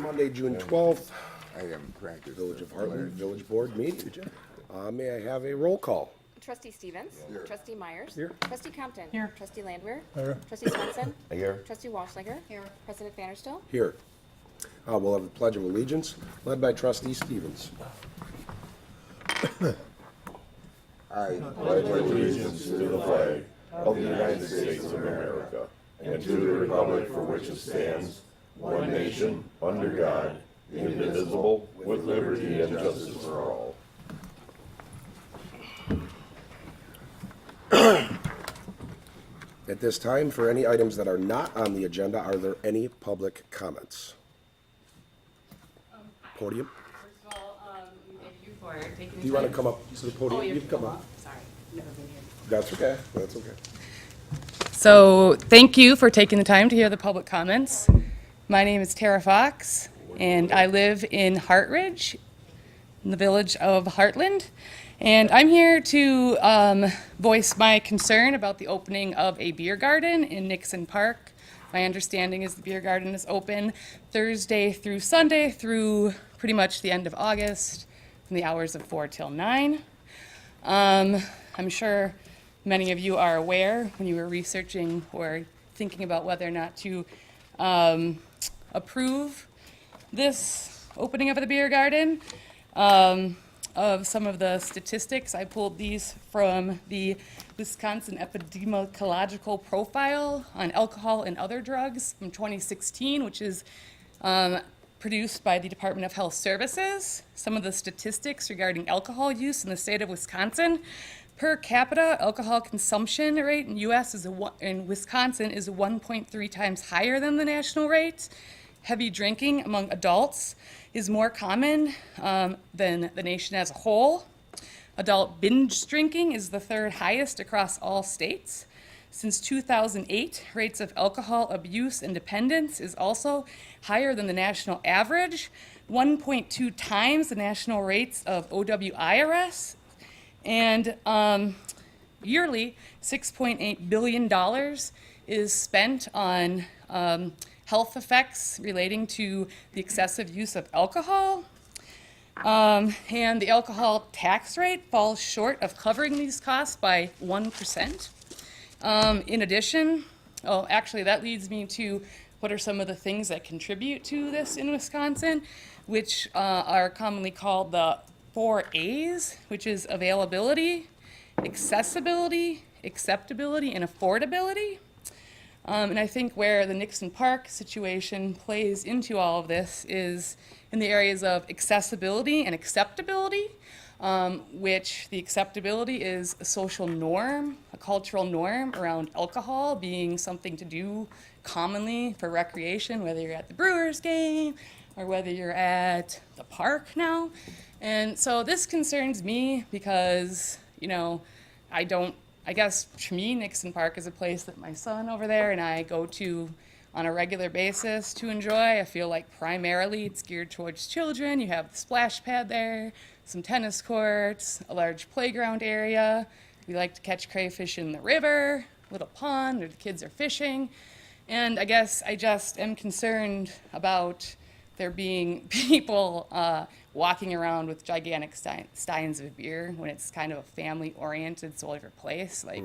Monday, June 12th, I haven't practiced. Village of Hartland Village Board meeting. May I have a roll call? Trustee Stevens. Trustee Myers. Here. Trustee Compton. Here. Trustee Landwehr. Here. Trustee Swenson. Here. Trustee Walschlager. Here. President Vanderstel. Here. We'll have the Pledge of Allegiance, led by Trustee Stevens. I pledge allegiance to the flag of the United States of America and to the republic for which it stands, one nation, under God, indivisible, with liberty and justice for all. At this time, for any items that are not on the agenda, are there any public comments? Podium? First of all, thank you for taking the time. Do you want to come up to the podium? Oh, you You can come up. Sorry, never been here. That's okay, that's okay. So, thank you for taking the time to hear the public comments. My name is Tara Fox, and I live in Hartridge, in the village of Hartland. And I'm here to voice my concern about the opening of a beer garden in Nixon Park. My understanding is the beer garden is open Thursday through Sunday through pretty much the end of August, from the hours of 4 till 9. I'm sure many of you are aware when you were researching or thinking about whether or not to approve this opening of the beer garden. Of some of the statistics, I pulled these from the Wisconsin Epidemiological Profile on Alcohol and Other Drugs from 2016, which is produced by the Department of Health Services. Some of the statistics regarding alcohol use in the state of Wisconsin. Per capita alcohol consumption rate in in Wisconsin is 1.3 times higher than the national rate. Heavy drinking among adults is more common than the nation as a whole. Adult binge drinking is the third highest across all states. Since 2008, rates of alcohol abuse and dependence is also higher than the national average, 1.2 times the national rates of OWIRS. And yearly, $6.8 billion is spent on health effects relating to the excessive use of alcohol. And the alcohol tax rate falls short of covering these costs by 1%. In addition, actually that leads me to what are some of the things that contribute to this in Wisconsin, which are commonly called the 4 A's, which is availability, accessibility, acceptability, and affordability. And I think where the Nixon Park situation plays into all of this is in the areas of accessibility and acceptability, which the acceptability is a social norm, a cultural norm around alcohol being something to do commonly for recreation, whether you're at the Brewers game or whether you're at the park now. And so this concerns me because, I guess to me, Nixon Park is a place that my son over there and I go to on a regular basis to enjoy. I feel like primarily it's geared towards children. You have the splash pad there, some tennis courts, a large playground area. We like to catch crayfish in the river, a little pond where the kids are fishing. And I guess I just am concerned about there being people walking around with gigantic steins of beer when it's kind of a family-oriented sort of place. Like,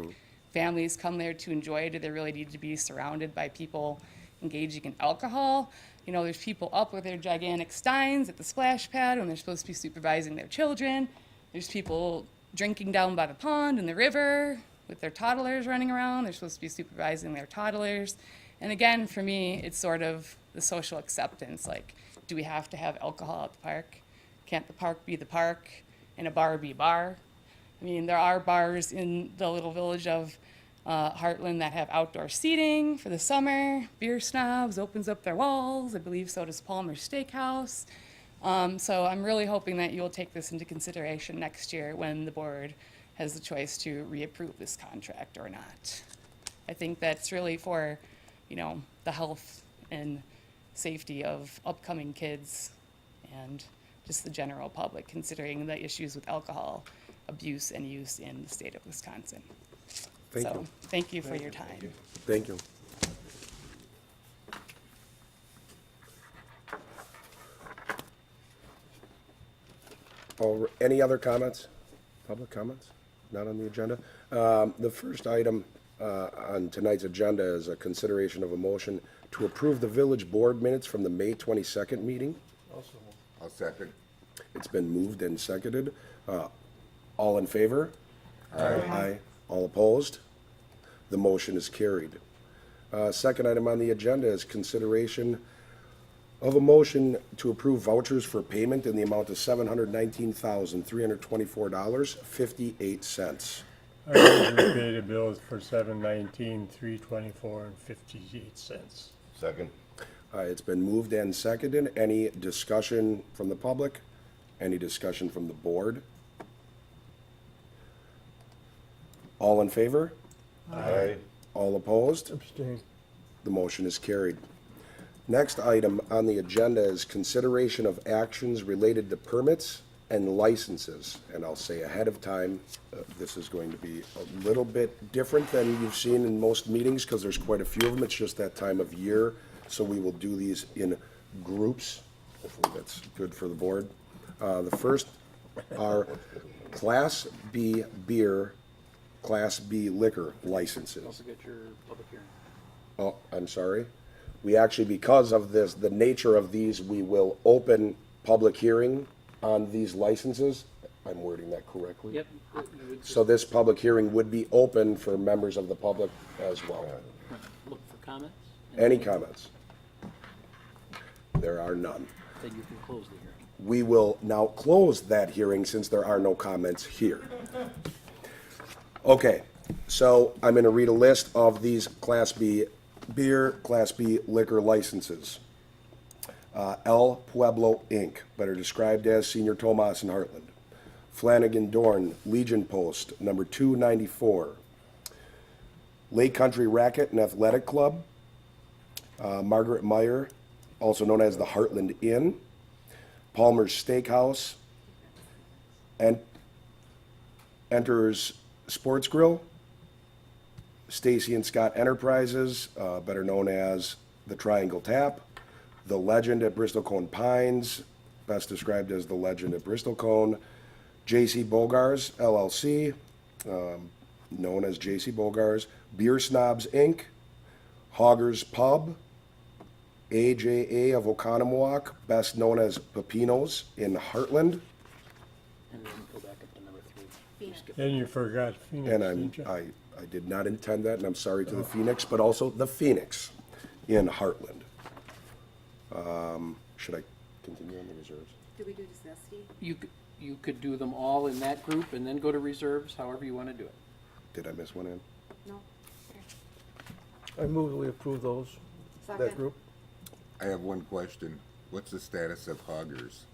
families come there to enjoy. Do they really need to be surrounded by people engaging in alcohol? There's people up with their gigantic steins at the splash pad when they're supposed to be supervising their children. There's people drinking down by the pond in the river with their toddlers running around. They're supposed to be supervising their toddlers. And again, for me, it's sort of the social acceptance. Like, do we have to have alcohol at the park? Can't the park be the park and a bar be a bar? I mean, there are bars in the little village of Hartland that have outdoor seating for the summer. Beer Snobs opens up their walls. I believe so does Palmer's Steakhouse. So I'm really hoping that you'll take this into consideration next year when the board has the choice to reapprove this contract or not. I think that's really for, the health and safety of upcoming kids and just the general public, considering the issues with alcohol abuse and use in the state of Wisconsin. Thank you. Thank you for your time. Thank you. Any other comments? Public comments? Not on the agenda? The first item on tonight's agenda is a consideration of a motion to approve the village board minutes from the May 22nd meeting. I'll second. It's been moved and seconded. All in favor? Aye. All opposed? The motion is carried. Second item on the agenda is consideration of a motion to approve vouchers for payment in the amount of $719,324.58. I move we pay the bills for 7/19/324.58. Second. It's been moved and seconded. Any discussion from the public? Any discussion from the board? All in favor? Aye. All opposed? Abstain. The motion is carried. Next item on the agenda is consideration of actions related to permits and licenses. And I'll say ahead of time, this is going to be a little bit different than you've seen in most meetings because there's quite a few of them. It's just that time of year. So we will do these in groups. Hopefully that's good for the board. The first are Class B beer, Class B liquor licenses. Don't forget your public hearing. Oh, I'm sorry. We actually, because of this, the nature of these, we will open public hearing on these licenses. I'm wording that correctly? Yep. you would just So this public hearing would be open for members of the public as well. Look for comments, Any comments? There are none. then you can close the hearing. We will now close that hearing since there are no comments here. Okay, so I'm going to read a list of these Class B beer, Class B liquor licenses. El Pueblo Inc., better described as Senior Tomas in Hartland. Flanagan Dorn, Legion Post, number 294. Lake Country Racket and Athletic Club. Margaret Meyer, also known as the Hartland Inn. Palmer's Steakhouse. And Enters Sports Grill. Stacy and Scott Enterprises, better known as the Triangle Tap. The Legend at Bristol Cone Pines, best described as the Legend at Bristol Cone. J.C. Bogars LLC, known as J.C. Bogars. Beer Snobs Inc., Hoggers Pub, AJA of Oconomowoc, best known as Pepinos in Hartland. And then go back up to number 3. Then you forgot Phoenix, And didn't you? I did not intend that, and I'm sorry to the Phoenix, but also the Phoenix in Heartland. Should I continue on the reserves? Do we do necessity? You could do them all in that group and then go to reserves, however you want to do it. Did I miss one in? No. I move that we approve those, that Second. group. I have one question. What's the status of Hoggers?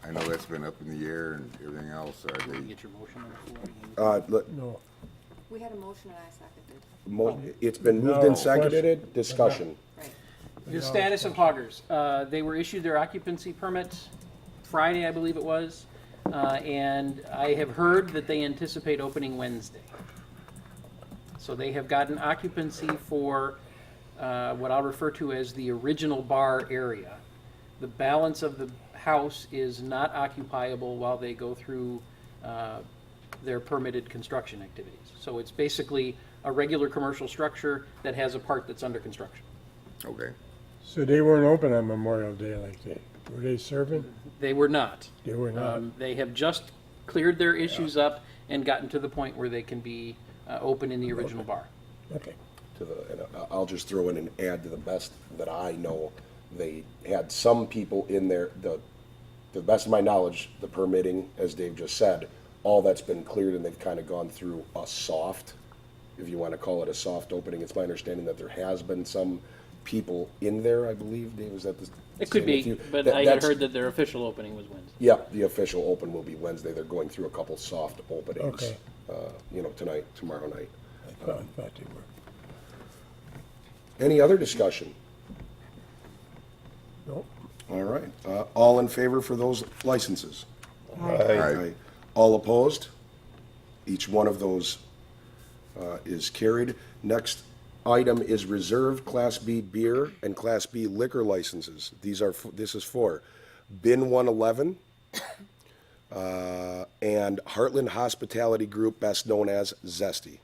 I know that's been up in the air and everything else. Are You they, get your motion on the floor. No. We had a motion and I seconded. It's been moved No, and seconded, discussion. Right. The status of Hoggers. They were issued their occupancy permit Friday, I believe it was, and I have heard that they anticipate opening Wednesday. So they have gotten occupancy for what I'll refer to as the original bar area. The balance of the house is not occupiable while they go through their permitted construction activities. So it's basically a regular commercial structure that has a part that's under construction. okay. So they weren't open on Memorial Day like they, were they serving? They were not. They were not. They have just cleared their issues up and gotten to the point where they can be open in the original bar. Okay. And I'll just throw in and add to the best that I know, they had some people in there, to the best of my knowledge, the permitting, as Dave just said, all that's been cleared and they've kind of gone through a soft, if you want to call it a soft opening. It's my understanding that there has been some people in there, I believe. Dave, was that the? It could same be, with you? but That- I had that's- heard that their official opening was Wednesday. Yeah, the official open will be Wednesday. They're going through a couple soft openings. Okay. Tonight, tomorrow night. I thought they were. Any other discussion? Nope. All right. All in favor for those licenses? Aye. All opposed? Each one of those is carried. Next item is reserved Class B beer and Class B liquor licenses. This is for Bin 111, and Hartland Hospitality Group, best known as Zesty.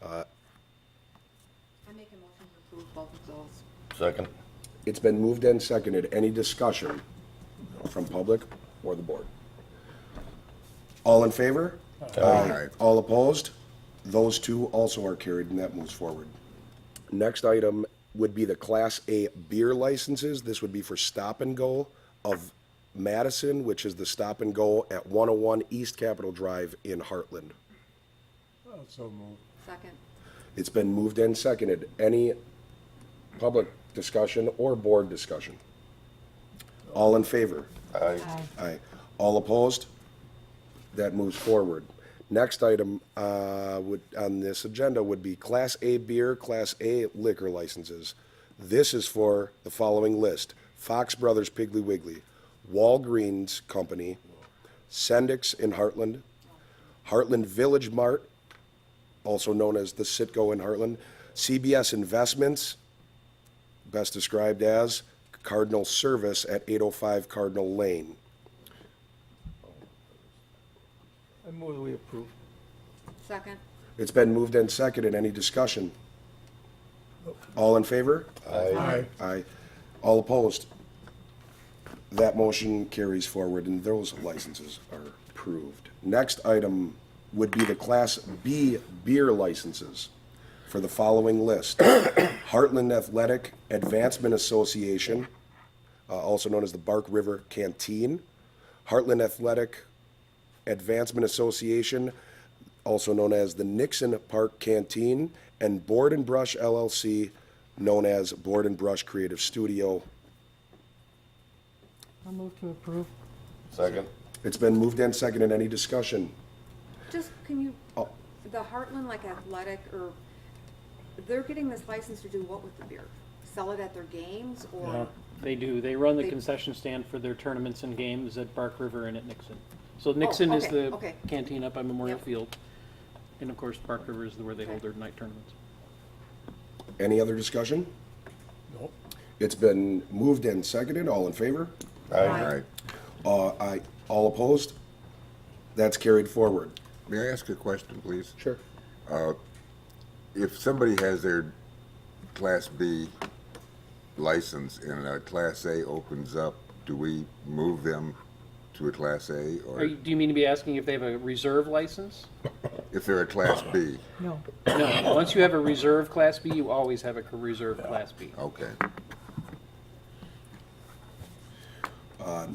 I make a motion to approve both of those. Second. It's been moved and seconded. Any discussion from public or the board? All in favor? Aye. All opposed? Those two also are carried, and that moves forward. Next item would be the Class A beer licenses. This would be for Stop and Go of Madison, which is the Stop and Go at 101 East Capitol Drive in Hartland. Also move. Second. It's been moved and seconded. Any public discussion or board discussion? All in favor? Aye. Aye. All opposed? That moves forward. Next item on this agenda would be Class A beer, Class A liquor licenses. This is for the following list: Fox Brothers Piggly Wiggly, Walgreens Company, Sendix in Hartland, Hartland Village Mart, also known as the Citgo in Hartland, CBS Investments, best described as Cardinal Service at 805 Cardinal Lane. I move that we approve. Second. It's been moved and seconded. Any discussion? All in favor? Aye. Aye. All opposed? That motion carries forward, and those licenses are approved. Next item would be the Class B beer licenses for the following list: Heartland Athletic Advancement Association, also known as the Bark River Canteen, Heartland Athletic Advancement Association, also known as the Nixon Park Canteen, and Board and Brush LLC, known as Board and Brush Creative Studio. I move to approve. Second. It's been moved and seconded. Any discussion? Just, can you, Oh. the Heartland like athletic, or, they're getting this license to do what with the beer? Sell it at their games, Yeah, or? they do. They run the They- concession stand for their tournaments and games at Bark River and at Nixon. So Nixon is okay, the okay. canteen up on Memorial Yep. Field. And of course, Bark River is where they hold their night tournaments. Any other discussion? Nope. It's been moved and seconded. All in favor? Aye. Aye. All opposed? That's carried forward. May I ask a question, please? Sure. If somebody has their Class B license and a Class A opens up, do we move them to a Class A? Or Do you mean to be asking if they have a reserve license? if they're a Class B? No. No, once you have a reserve Class B, you always have a reserve Class B. Okay.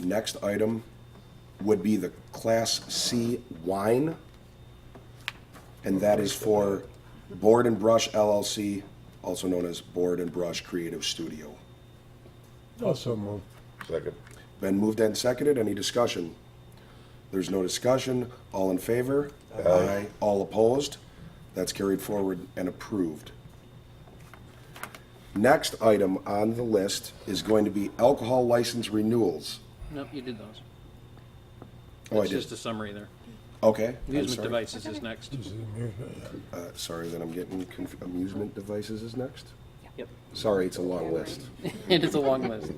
Next item would be the Class C wine, and that is for Board and Brush LLC, also known as Board and Brush Creative Studio. Also move. Second. Been moved and seconded. Any discussion? There's no discussion. All in favor? Aye. All opposed? That's carried forward and approved. Next item on the list is going to be alcohol license renewals. Nope, you did those. Oh, I It's did. just a summary there. Okay. I'm Amusement sorry. devices is next. This is amusement. Sorry that I'm getting amusement devices is next. Yep. Sorry, it's a long list. It is a long list.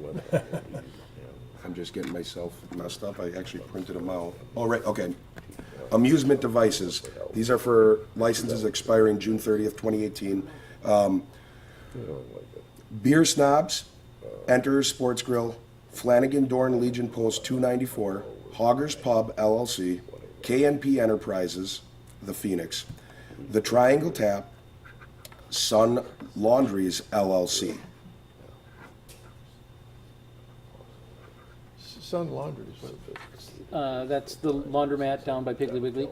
I'm just getting myself messed up. I actually printed them out. Oh, right, okay. Amusement devices. These are for licenses expiring June 30th, 2018. Beer Snobs, Enter Sports Grill, Flanagan Dorn Legion Post 294, Hoggers Pub LLC, KNP Enterprises, The Phoenix, The Triangle Tap, Sun Laundries LLC. Sun Laundry is what it is. That's the laundromat down by Piggly Wiggly.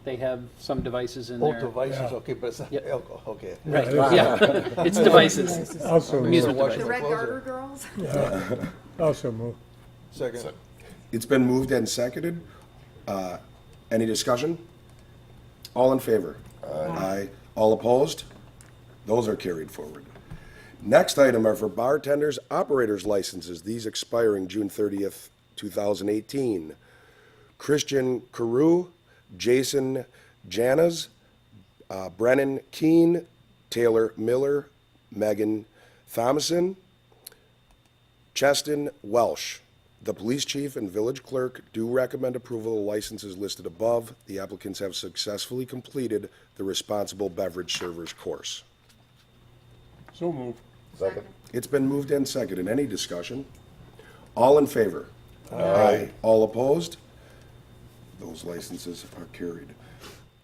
They have some devices in Oh, there. devices, okay, but it's not Yep. alcohol, okay. Right, yeah, it's devices. Also move. Amusement Wash The the Red clothes Garter there. girls? Also move. Second. It's been moved and seconded. Any discussion? All in favor? Aye. All opposed? Those are carried forward. Next item are for bartenders, operators licenses, these expiring June 30th, 2018. Christian Carew, Jason Janas, Brennan Keene, Taylor Miller, Megan Thomason, Cheston Welsh. The police chief and village clerk do recommend approval of the licenses listed above. The applicants have successfully completed the responsible beverage servers course. So move. Second. It's been moved and seconded. Any discussion? All in favor? Aye. All opposed? Those licenses are carried.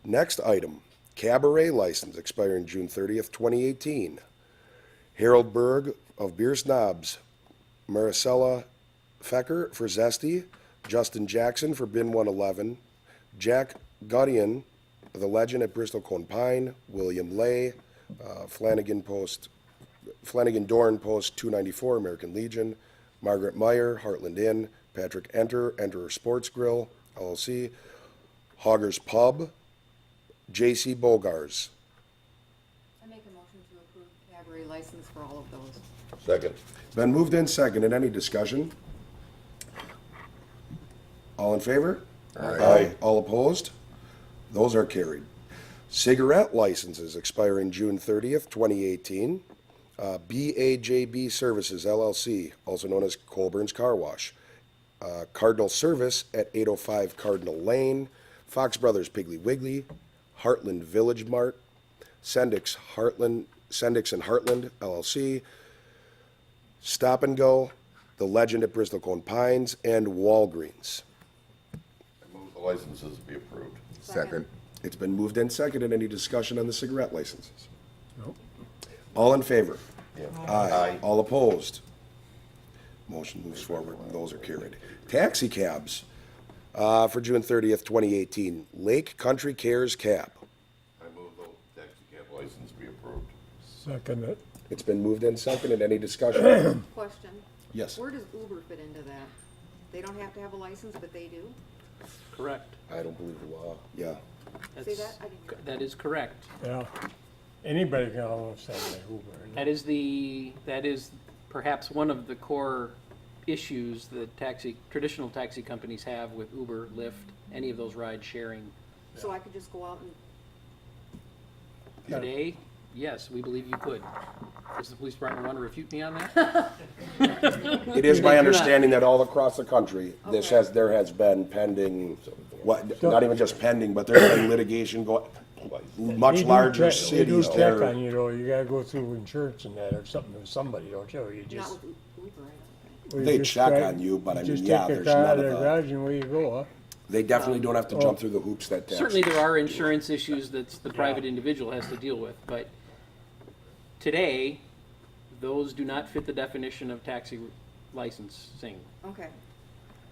Next item, cabaret license expiring June 30th, 2018. Harold Berg of Beer Snobs, Maricela Fecker for Zesty, Justin Jackson for Bin 111, Jack Guddian, the legend at Bristol Cone Pine, William Lay, Flanagan Dorn Post 294, American Legion, Margaret Meyer, Hartland Inn, Patrick Enterer Sports Grill, LLC, Hoggers Pub, J.C. Bogars. I make a motion to approve cabaret license for all of those. Second. Been moved in second. Any discussion? All in favor? Aye. All opposed? Those are carried. Cigarette licenses expiring June 30th, 2018. BAJB Services LLC, also known as Colburn's Car Wash. Cardinal Service at 805 Cardinal Lane. Fox Brothers Piggly Wiggly. Hartland Village Mart. Sendix and Hartland LLC. Stop and Go. The Legend at Bristol Cone Pines. And Walgreens. I move the licenses be approved. Second. It's been moved and seconded. Any discussion on the cigarette licenses? Nope. All in favor? Yeah. Aye. All opposed? Motion moves forward. Those are carried. Taxi cabs for June 30th, 2018. Lake Country Cares Cab. I move the taxi cab license be approved. Second it. It's been moved and seconded. Any discussion? Question. Yes. Where does Uber fit into that? They don't have to have a license, but they do? Correct. I don't believe the law. Yeah. Say that? I didn't hear. That is correct. Yeah. Anybody can almost have an Uber. That is perhaps one of the core issues that traditional taxi companies have with Uber, Lyft, any of those ride sharing. So I could just go out and, Today, yes, we believe you could. Does the police department want to refute me on that? It is my They do not. understanding that all across the country, Okay. there has been pending, not even just pending, but there's been litigation going, much They do larger check- They do cities check there. on you though, you gotta go through insurance and that or something with somebody, don't you? Or you not just. with Uber, I don't think. or you They just check drive- on you, but I mean, just yeah, take a there's car out none of of the the, garage and away you go, huh? they definitely don't have to jump through the hoops that tax. Certainly, there are insurance issues that the private individual has to deal with, but today, those do not fit the definition of taxi licensing. Okay,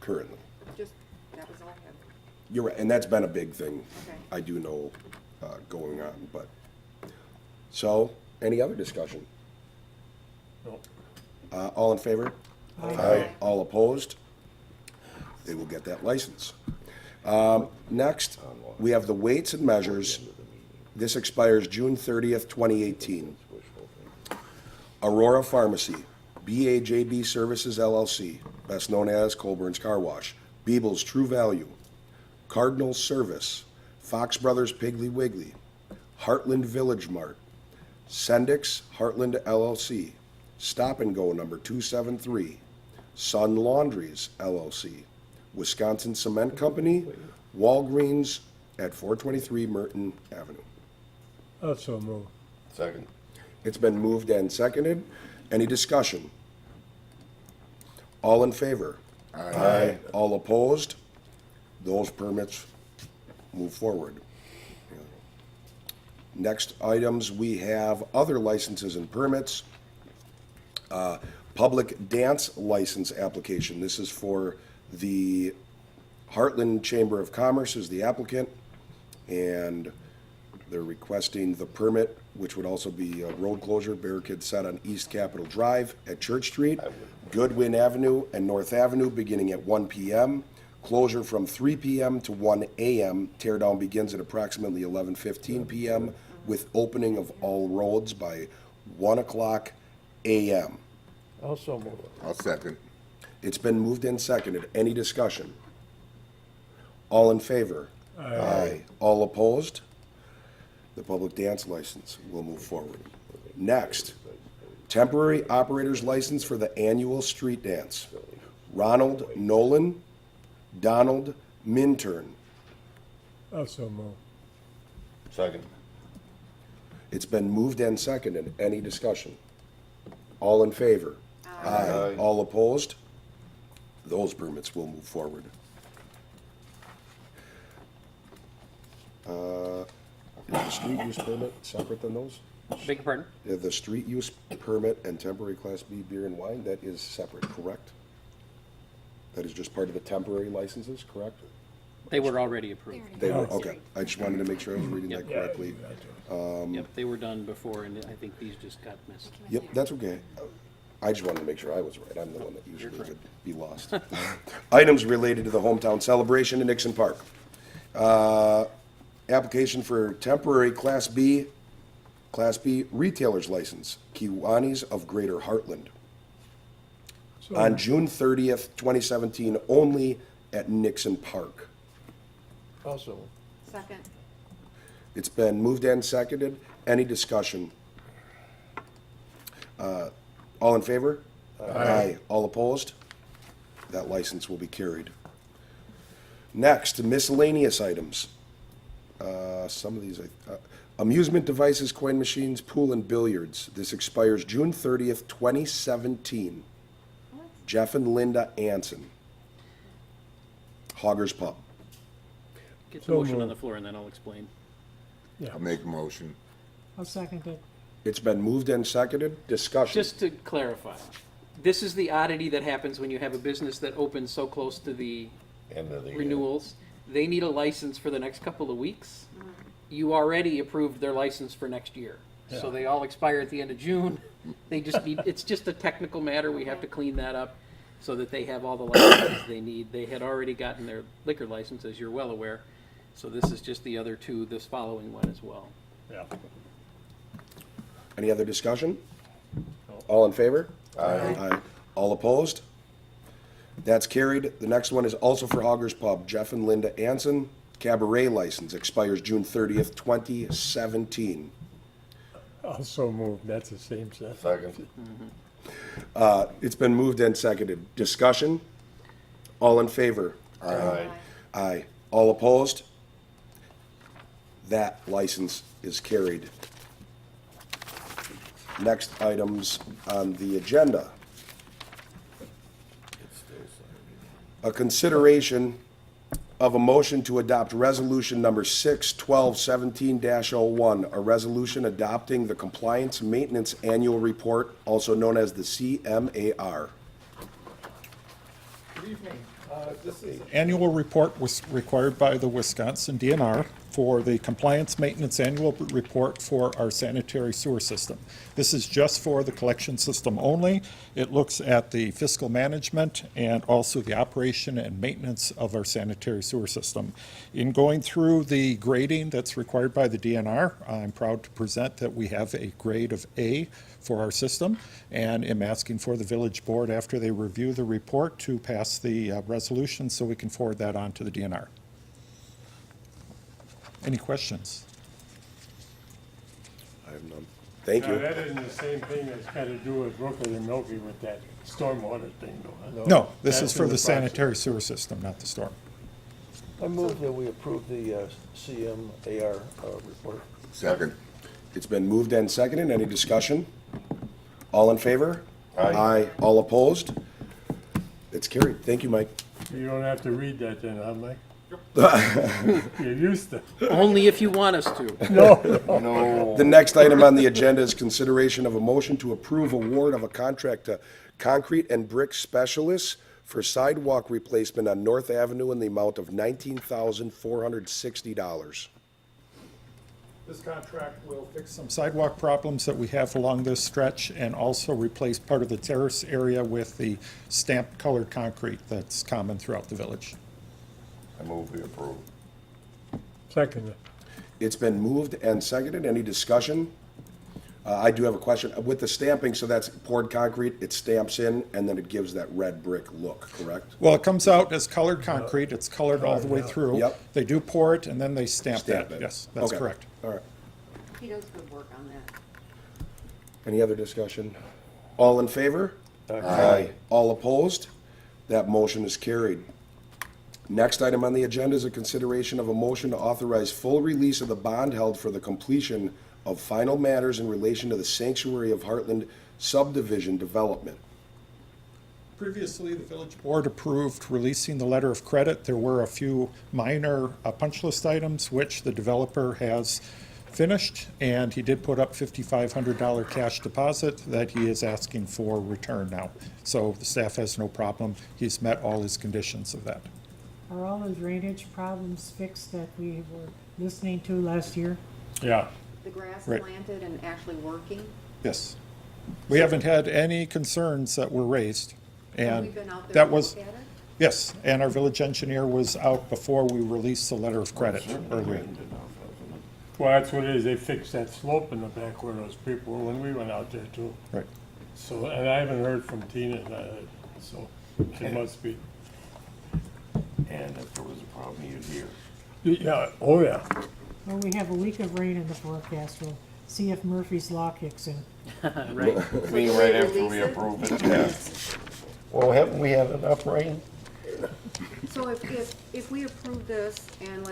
Currently. just, that was all I had. You're right, and that's been a big thing. Okay. I do know, going on, but, so, any other discussion? Nope. All in favor? Aye. All opposed? They will get that license. Next, we have the weights and measures. This expires June 30th, 2018. Aurora Pharmacy, BAJB Services LLC, best known as Colburn's Car Wash, Beeble's True Value, Cardinal Service, Fox Brothers Piggly Wiggly, Hartland Village Mart, Sendix Hartland LLC, Stop and Go number 273, Sun Laundries LLC, Wisconsin Cement Company, Walgreens at 423 Merton Avenue. Also move. Second. It's been moved and seconded. Any discussion? All in favor? Aye. All opposed? Those permits move forward. Next items, we have other licenses and permits. Public dance license application. This is for the Hartland Chamber of Commerce is the applicant, and they're requesting the permit, which would also be a road closure, barricade set on East Capitol Drive at Church Street, Goodwin Avenue and North Avenue, beginning at 1 p.m. Closure from 3 p.m. to 1 a.m. Tear down begins at approximately 11:15 p.m. with opening of all roads by 1 o'clock a.m. Also move. I'll second. It's been moved and seconded. Any discussion? All in favor? Aye. All opposed? The public dance license will move forward. Next, temporary operator's license for the annual street dance. Ronald Nolan, Donald Minturn. Also move. Second. It's been moved and seconded. Any discussion? All in favor? Aye. All opposed? Those permits will move forward. Is the street use permit separate than those? Beg your pardon? The street use permit and temporary Class B beer and wine, that is separate, correct? That is just part of the temporary licenses, correct? They were already approved. They were, okay. I just wanted to make sure I was reading that correctly. Yep, they were done before, and I think these just got missed. Yep, that's okay. I just wanted to make sure I was right. I'm the one that usually would be lost. Items related to the hometown celebration in Nixon Park. Application for temporary Class B retailer's license, Kiwanis of Greater Hartland. On June 30th, 2017, only at Nixon Park. Also, Second. It's been moved and seconded. Any discussion? All in favor? Aye. All opposed? That license will be carried. Next, miscellaneous items. Some of these, amusement devices, coin machines, pool and billiards. This expires June 30th, 2017. Jeff and Linda Anson. Hoggers Pub. Get the So motion on moved. the floor, and then I'll explain. I'll make a motion. I'll second it. It's been moved and seconded. Discussion. Just to clarify, this is the oddity that happens when you have a business that opens so close to the End of the year. renewals. They need a license for the next couple of weeks. You already approved their license for next year. So they all expire at the end of June. They just need, it's just a technical matter. We have to clean that up so that they have all the licenses they need. They had already gotten their liquor license, as you're well aware. So this is just the other two, this following one as well. Yeah. Any other discussion? All in favor? Aye. All opposed? That's carried. The next one is also for Hoggers Pub. Jeff and Linda Anson, cabaret license, expires June 30th, 2017. Also move. That's the same set. Second. It's been moved and seconded. Discussion? All in favor? Aye. Aye. All opposed? That license is carried. Next items on the agenda. A consideration of a motion to adopt resolution number 6/12/17-01, a resolution adopting the Compliance Maintenance Annual Report, also known as the CMAR. Good evening. This annual report was required by the Wisconsin DNR for the Compliance Maintenance Annual Report for our sanitary sewer system. This is just for the collection system only. It looks at the fiscal management and also the operation and maintenance of our sanitary sewer system. In going through the grading that's required by the DNR, I'm proud to present that we have a grade of A for our system, and am asking for the village board, after they review the report, to pass the resolution so we can forward that on to the DNR. Any questions? I have none. Thank Now, you. that isn't the same thing that's got to do with Brooklyn and Milky with that stormwater thing, though. No, this is That's for in the process. sanitary sewer system, not the storm. I move that we approve the CMAR report. Second. It's been moved and seconded. Any discussion? All in favor? Aye. All opposed? It's carried. Thank you, Mike. You don't have to read that then, huh, Mike? You're used to. Only if you want us to. No. The next item on the agenda is consideration of a motion to approve award of a contract to concrete and brick specialists for sidewalk replacement on North Avenue in the amount of $19,460. This contract will fix some sidewalk problems that we have along this stretch, and also replace part of the terrace area with the stamped colored concrete that's common throughout the village. I move we approve. Second. It's been moved and seconded. Any discussion? I do have a question. With the stamping, so that's poured concrete, it stamps in, and then it gives that red brick look, correct? Well, it comes out as colored concrete, it's colored all the way through. Yep. They do pour it, and then they stamp Stamp that, it. yes, that's Okay. correct. All right. He does good work on that. Any other discussion? All in favor? Aye. All opposed? That motion is carried. Next item on the agenda is a consideration of a motion to authorize full release of the bond held for the completion of final matters in relation to the Sanctuary of Hartland subdivision development. Previously, the village board approved releasing the letter of credit. There were a few minor punch list items which the developer has finished, and he did put up $5,500 cash deposit that he is asking for return now. So the staff has no problem. He's met all his conditions of that. Are all the drainage problems fixed that we were listening to last year? Yeah. The grass Right. planted and actually working? Yes. We haven't had any concerns that were raised. Have And we been out there that to was, look at it? yes, and our village engineer was out before we released the letter of credit earlier. Well, that's what it is. They fixed that slope in the back where those people were when we went out there too. Right. So, and I haven't heard from Tina, so it must be. And if there was a problem, you'd hear. Yeah, oh yeah. Well, we have a week of rain in the forecast. We'll see if Murphy's Law kicks in. Right. Being right after we approve it, yeah. Well, haven't we had enough rain? So if we approve this and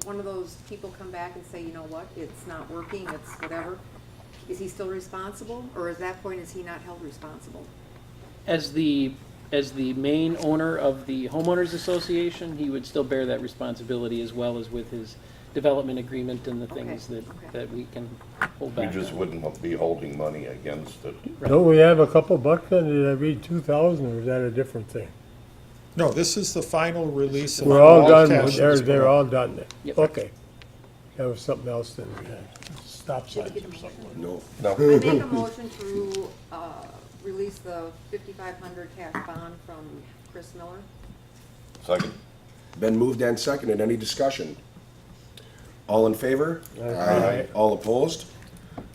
one of those people come back and say, you know what, it's not working, it's whatever, is he still responsible? Or at that point, is he not held responsible? As the main owner of the homeowners association, he would still bear that responsibility as well as with his development agreement and the things Okay, that we can hold We back just on. wouldn't be holding money against it. Don't we have a couple bucks in? Did I read 2,000 or is that a different thing? No, this is the final release. of We're all cash done, that was put they're up. all done. Yep. Okay. That was something else then we had. Stop signs or something. No. No. I make a motion to release the 5,500 cash bond from Chris Miller. Second? Been moved and seconded. Any discussion? All in favor? Aye. All opposed?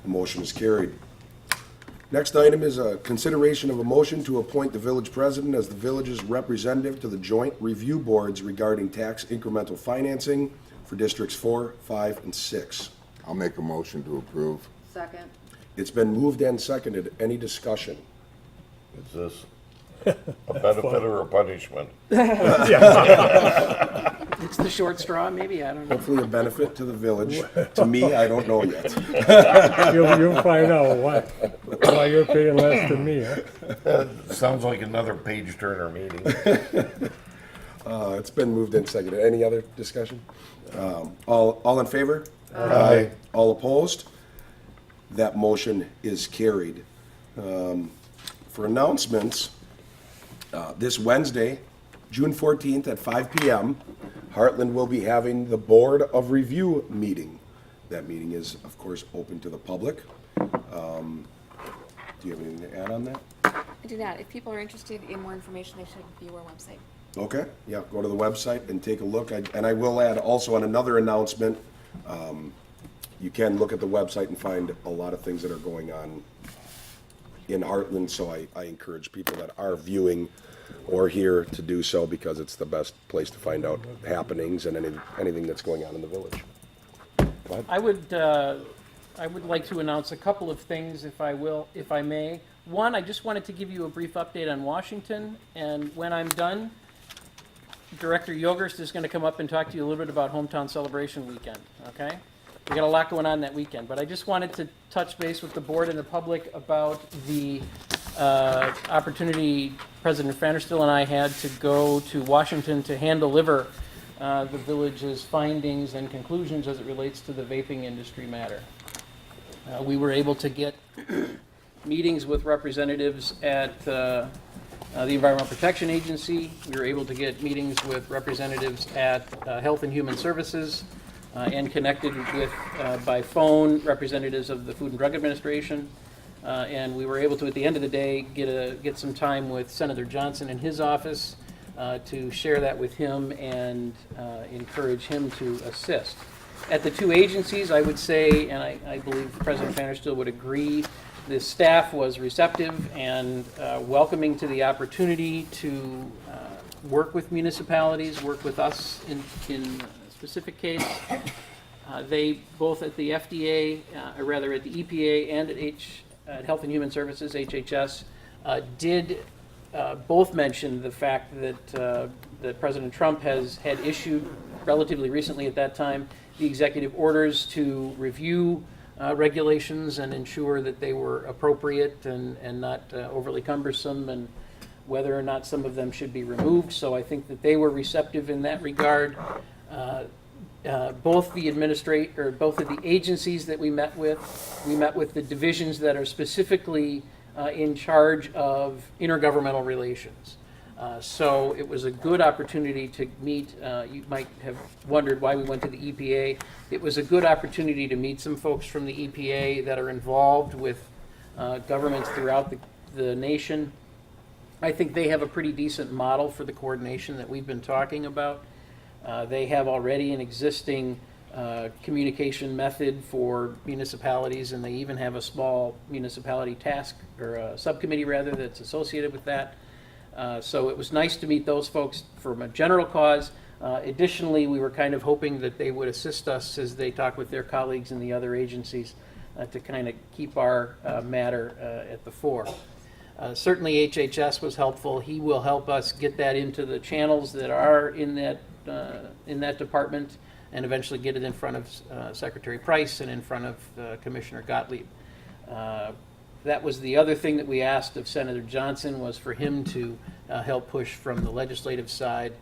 The motion is carried. Next item is a consideration of a motion to appoint the village president as the village's representative to the joint review boards regarding tax incremental financing for districts 4, 5, and 6. I'll make a motion to approve. Second. It's been moved and seconded. Any discussion? Is this a benefit or a punishment? It's the short straw, maybe, I don't know. Hopefully a benefit to the village. To me, I don't know yet. You'll find out why you're paying less than me, huh? Sounds like another page turner meeting. It's been moved and seconded. Any other discussion? All in favor? Aye. All opposed? That motion is carried. For announcements, this Wednesday, June 14th at 5 p.m., Hartland will be having the Board of Review meeting. That meeting is, of course, open to the public. Do you have anything to add on that? I do not. If people are interested in more information, they should view our website. Okay, yeah, go to the website and take a look. And I will add also on another announcement, you can look at the website and find a lot of things that are going on in Hartland, so I encourage people that are viewing or here to do so because it's the best place to find out happenings and anything that's going on in the village. Go ahead. I would like to announce a couple of things, if I may. One, I just wanted to give you a brief update on Washington, and when I'm done, Director Yogerst is going to come up and talk to you a little bit about Hometown Celebration Weekend, okay? We got a lot going on that weekend, but I just wanted to touch base with the board and the public about the opportunity President Vanderstel and I had to go to Washington to hand deliver the village's findings and conclusions as it relates to the vaping industry matter. We were able to get meetings with representatives at the Environmental Protection Agency. We were able to get meetings with representatives at Health and Human Services and connected with, by phone, representatives of the Food and Drug Administration. And we were able to, at the end of the day, get some time with Senator Johnson in his office to share that with him and encourage him to assist. At the two agencies, I would say, and I believe President Vanderstel would agree, the staff was receptive and welcoming to the opportunity to work with municipalities, work with us in a specific case. They, both at the FDA, or rather at the EPA and at Health and Human Services, HHS, did both mentioned the fact that President Trump had issued relatively recently at that time the executive orders to review regulations and ensure that they were appropriate and not overly cumbersome, and whether or not some of them should be removed. So I think that they were receptive in that regard. Both of the agencies that we met with the divisions that are specifically in charge of intergovernmental relations. So it was a good opportunity to meet. You might have wondered why we went to the EPA. It was a good opportunity to meet some folks from the EPA that are involved with governments throughout the nation. I think they have a pretty decent model for the coordination that we've been talking about. They have already an existing communication method for municipalities, and they even have a small municipality task, or a subcommittee rather, that's associated with that. So it was nice to meet those folks from a general cause. Additionally, we were kind of hoping that they would assist us as they talk with their colleagues in the other agencies to kind of keep our matter at the fore. Certainly HHS was helpful. He will help us get that into the channels that are in that department, and eventually get it in front of Secretary Price and in front of Commissioner Gottlieb. That was the other thing that we asked of Senator Johnson, was for him to help push from the legislative side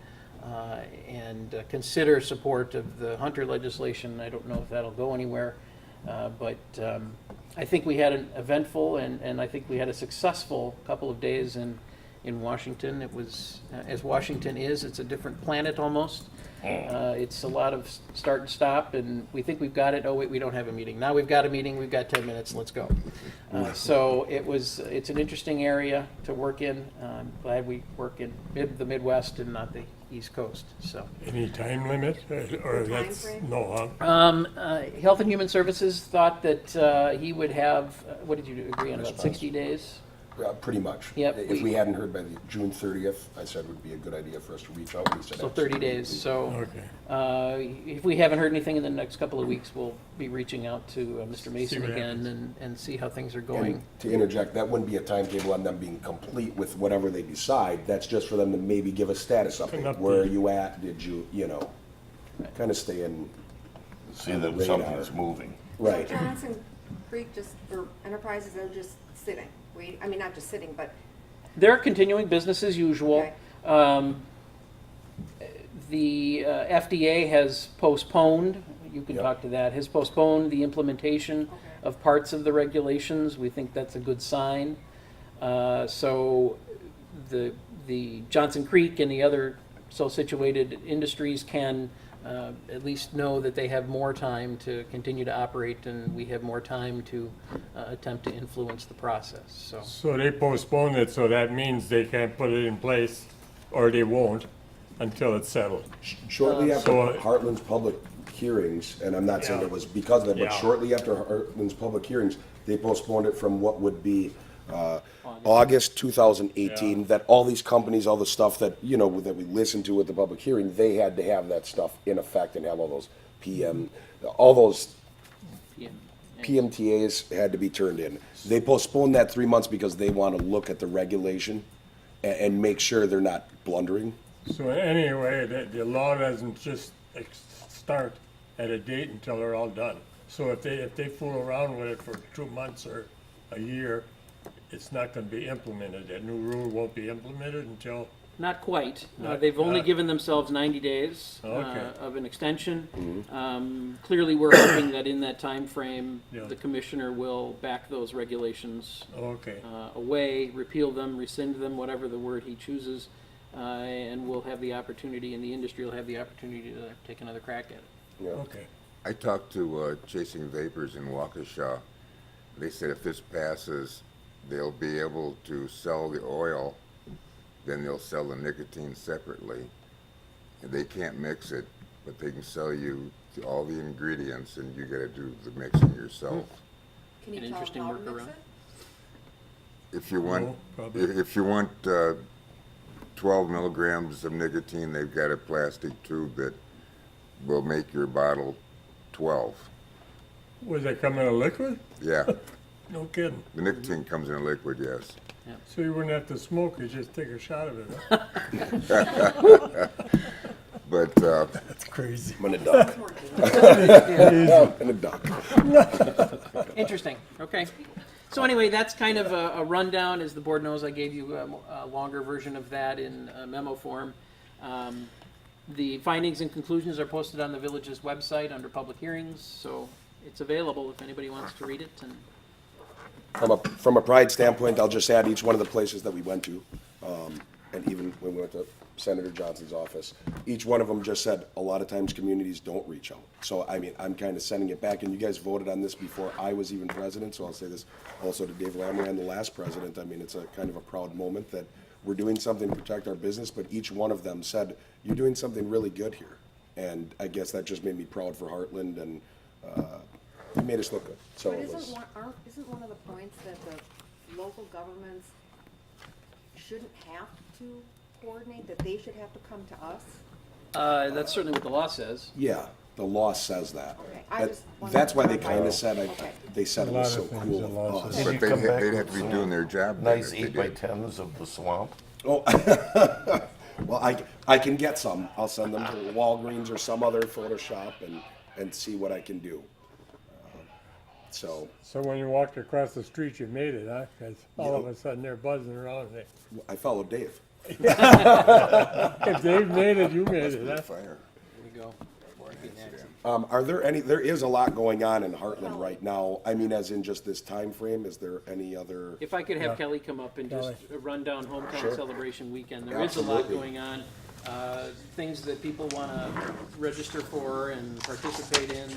and consider support of the Hunter legislation. I don't know if that'll go anywhere, but I think we had an eventful and I think we had a successful couple of days in Washington. It was, as Washington is, it's a different planet almost. It's a lot of start and stop, and we think we've got it. Oh wait, we don't have a meeting. Now we've got a meeting, we've got 10 minutes, let's go. So it's an interesting area to work in. I'm glad we work in the Midwest and not the East Coast, so. Any time limit, or Time that's, frame? no, huh? Health and Human Services thought that he would have, what did you agree on, about 60 days? Pretty much. Yep. If we hadn't heard by the June 30th, I said it would be a good idea for us to reach out. He said So 30 absolutely. days, so Okay. if we haven't heard anything in the next couple of weeks, we'll be reaching out to Mr. Mason what again and see how things are going. And to interject, that wouldn't be a timetable on them being complete with whatever they decide. That's just for them to maybe give a status update. update. Where are you at? Did you, kind of stay in. See on the that something radar. is moving. Right. So Johnson Creek or Enterprises, they're just sitting, I mean, not just sitting, but, They're continuing business as usual. okay. The FDA has postponed, you can Yep. talk to that, has postponed the implementation Okay. of parts of the regulations. We think that's a good sign. So the Johnson Creek and the other so-situated industries can at least know that they have more time to continue to operate, and we have more time to attempt to influence the process, so. So they postponed it, so that means they can't put it in place, or they won't, until it's settled. Shortly after so- Hartland's public hearings, and I'm not saying Yeah. it was because of it, but Yeah. shortly after Hartland's public hearings, they postponed it from what would be August 2018, that all these companies, all the stuff that, that we listened to at the public hearing, they had to have that stuff in effect and have all those all those PMTAs had to be turned in. They postponed that 3 months because they want to look at the regulation and make sure they're not blundering. So anyway, the law doesn't just start at a date until they're all done. So if they fool around with it for 2 months or a year, it's not gonna be implemented. That new rule won't be implemented until, Not quite. Not- They've only not- given themselves 90 days Okay. of an extension. Clearly, we're hoping that in that time frame, Yeah. the commissioner will back those regulations okay. away, repeal them, rescind them, whatever the word he chooses, and we'll have the opportunity, and the industry will have the opportunity to take another crack at it. Okay. I talked to Chasing Vapors in Waukesha. They said if this passes, they'll be able to sell the oil, then they'll sell the nicotine separately. And they can't mix it, but they can sell you all the ingredients, and you gotta do the mixing yourself. Can you An tell interesting them how to mix workaround. it? If you want, No, probably. if you want 12 milligrams of nicotine, they've got a plastic tube that will make your bottle 12. Was it come in a liquid? Yeah, No kidding. the nicotine comes in a liquid, yes. So you wouldn't have to smoke, you just take a shot of it, huh? But, That's crazy. I'm gonna duck. Yeah. I'm gonna duck. Interesting, okay. So anyway, that's kind of a rundown. As the board knows, I gave you a longer version of that in memo form. The findings and conclusions are posted on the village's website under public hearings, so it's available if anybody wants to read it. And From a pride standpoint, I'll just add each one of the places that we went to, and even when we went to Senator Johnson's office, each one of them just said, a lot of times communities don't reach out. So, I mean, I'm kind of sending it back, and you guys voted on this before I was even president, so I'll say this also to Dave Lamran, the last president. I mean, it's a kind of a proud moment that we're doing something to protect our business, but each one of them said, you're doing something really good here. And I guess that just made me proud for Hartland, and it made us look good. So But it was. isn't one of the points that the local governments shouldn't have to coordinate, that they should have to come to us? that's certainly what the law says. Yeah, the law says that. Okay, I That- just wanted That's to why they clarify. kind of said, Okay. they said it A lot was so of things cool the of law us. says. but you come back they'd with have to be some doing their job better Nice if they 8x10s of the swamp. Oh, well, I can get some. I'll send them to Walgreens or some other Photoshop and see what I can do. So, So when you walked across the street, you made it, huh? 'Cause all of Yeah. a sudden they're buzzing around. I followed Dave. If Dave made it, you made it, huh? fire. There you go. Are there any, there is a lot going on in Heartland right now. I mean, as in just this time frame. Is there any other? If I could have Yeah. Kelly come up and just run down hometown Sure. celebration weekend, there is a lot Absolutely. going on. Things that people want to register for and participate in.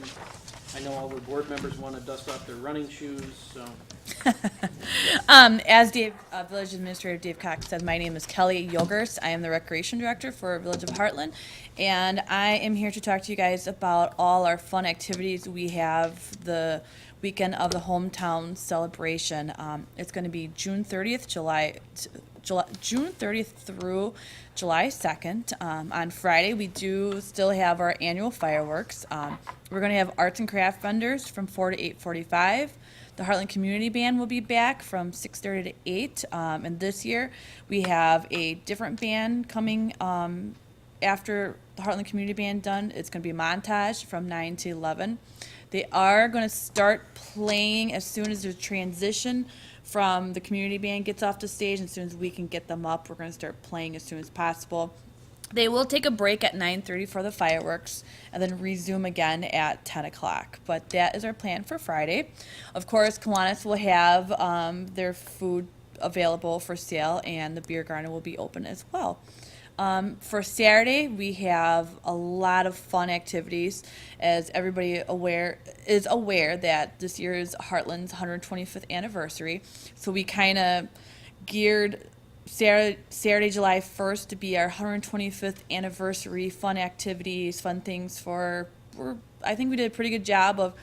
I know all the board members want to dust off their running shoes, so. As Village Administrator Dave Cox said, my name is Kelly Yogers. I am the Recreation Director for Village of Heartland, and I am here to talk to you guys about all our fun activities. We have the weekend of the hometown celebration. It's going to be June 30th, June 30th through July 2nd. On Friday, we do still have our annual fireworks. We're going to have arts and craft vendors from 4 to 8:45. The Hartland Community Band will be back from 6:30 to 8. And this year, we have a different band coming after the Hartland Community Band done. It's going to be a montage from 9 to 11. They are going to start playing as soon as the transition from the community band gets off the stage. As soon as we can get them up, we're going to start playing as soon as possible. They will take a break at 9:30 for the fireworks and then resume again at 10 o'clock. But that is our plan for Friday. Of course, Kiwanis will have their food available for sale, and the beer garden will be open as well. For Saturday, we have a lot of fun activities, as everybody is aware that this year is Heartland's 125th anniversary. So we kind of geared Saturday, July 1st to be our 125th anniversary, fun activities, fun things I think we did a pretty good job of,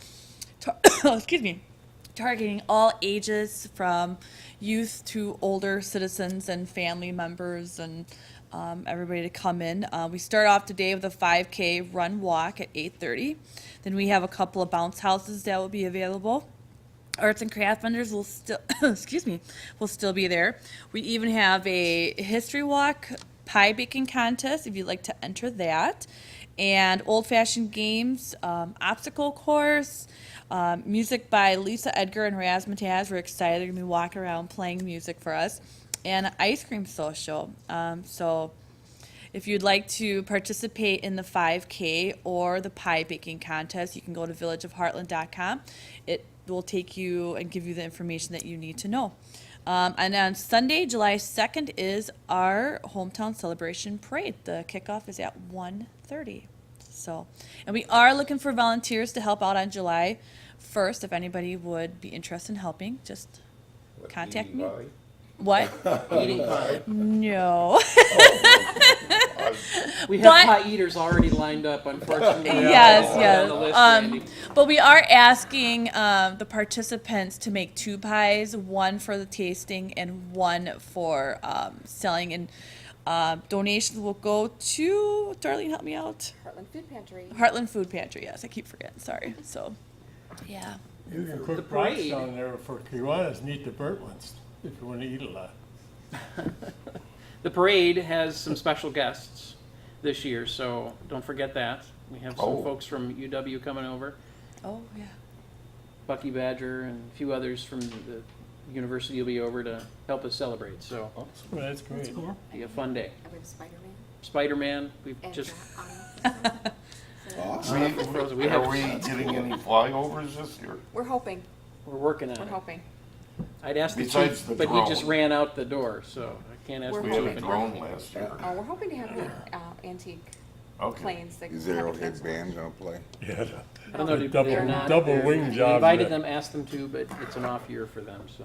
targeting all ages from youth to older citizens and family members and everybody to come in. We start off today with a 5K run walk at 8:30. Then we have a couple of bounce houses that will be available. Arts and craft vendors will still, will still be there. We even have a history walk, pie baking contest if you'd like to enter that, and old-fashioned games, obstacle course, music by Lisa Edgar and Razzmatazz. We're excited. They're going to be walking around playing music for us, and an ice cream social. So if you'd like to participate in the 5K or the pie baking contest, you can go to villageofheartland.com. It will take you and give you the information that you need to know. And on Sunday, July 2nd, is our hometown celebration parade. The kickoff is at 1:30. So, and we are looking for volunteers to help out on July 1st. If anybody would be interested in helping, just contact me. What? Eating pie. No. We have But- pie eaters already lined up, unfortunately. Yes, On the list, Randy. yes. But we are asking the participants to make 2 pies, one for the tasting and one for selling. And donations will go to, Darlene, help me out. Heartland Food Pantry. Heartland Food Pantry, yes, I keep forgetting, sorry. So, yeah. You can The cook brats parade. down there for Kiwanis, and eat the burnt ones, if you want to eat a lot. The parade has some special guests this year, so don't forget that. We have some Oh. folks from UW coming over, Oh, yeah. Bucky Badger and a few others from the university will be over to help us celebrate, so Well, that's great. Cool. be a fun day. I have Spider-Man. Spider-Man, we've And just, Awesome. we Are have, we getting any flyovers this year? We're hoping, we're working on we're it. hoping. I'd ask the Besides chief, the but he just drone. ran out the door, so I can't ask We're the We had chief a anymore. drone last year. Oh, we're hoping to have the antique Okay. planes that. Is haven't Arrowhead canceled. Band gonna play? Yeah. I don't know, they Double- are not. double They're- wing we job invited there. them, asked them to, but it's an off year for them, so.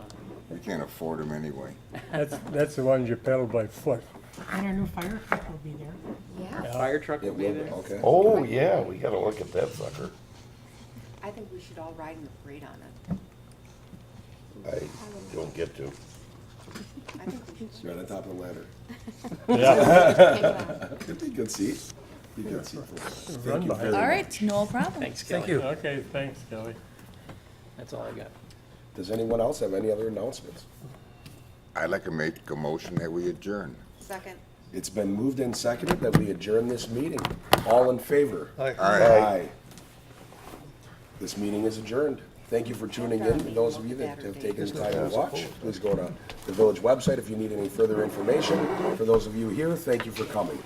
We can't afford them anyway. That's the ones you pedal by foot. And our new fire truck will be there. Yeah, Fire truck will It be will, there. okay. Oh, yeah, we gotta look at that sucker. I think we should all ride in the parade on it. I don't get to. I think we should. Right on top of the ladder. Yeah. It'd be a good seat. Be a good seat for us. Run Thank you by. very All much. right, no problem. Thanks, Kelly. Okay, thanks, Kelly. That's all I got. Does anyone else have any other announcements? I'd like to make a motion that we adjourn. Second. It's been moved and seconded that we adjourn this meeting. All in favor? Aye. Aye. This meeting is adjourned. Thank you for tuning in. Those of you that have taken time to watch, please go to the village website if you need any further information. For those of you here, thank you for coming.